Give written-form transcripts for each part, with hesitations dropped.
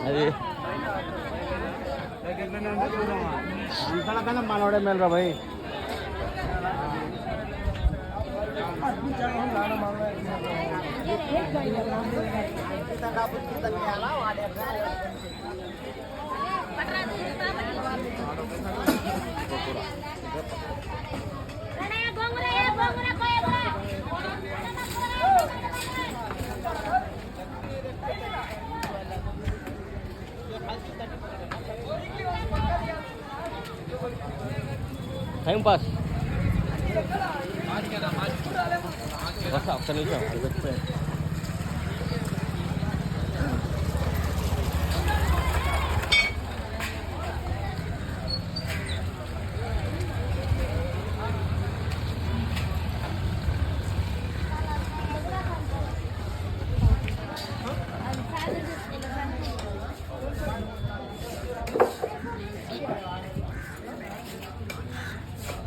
అది అంతకన్నా మనోడే మేలరా భయ్. టైం పాస్ వస్తా ఒక్క నిమిషం అది చెప్తే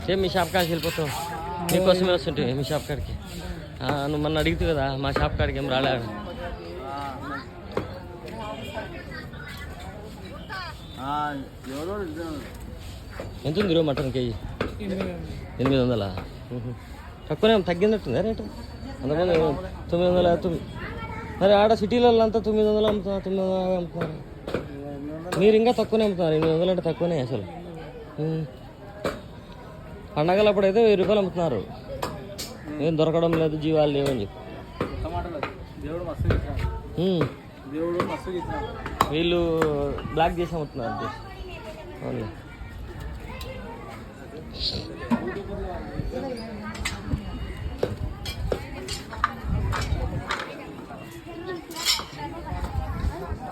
సేమ్ మీ షాప్ కాడికి వెళ్ళిపోతాం. నీకోసమే వస్తుంటాయి మీ షాప్ కాడికి. నువ్వు మొన్న అడిగితే కదా మా షాప్ కాడికి ఏం రాలేదు. ఎంత ఉంది రో మటన్ కేజీ? 800. తక్కువనే తగ్గినట్టుందా రేటు? అంతమంది 900. మరి ఆడ సిటీలలో అంతా 900 అమ్ముతున్నారు, 950 అమ్ముతున్నారు. మీరు ఇంకా తక్కువనే అమ్ముతున్నారు. 800 అంటే తక్కువనే అసలు. పండగలప్పుడు అయితే 1000 రూపాయలు అమ్ముతున్నారు. ఏం దొరకడం లేదు, జీవాలు లేవని చెప్పి. వీళ్ళు బ్లాక్ చేసి అమ్ముతున్నారు. అవును.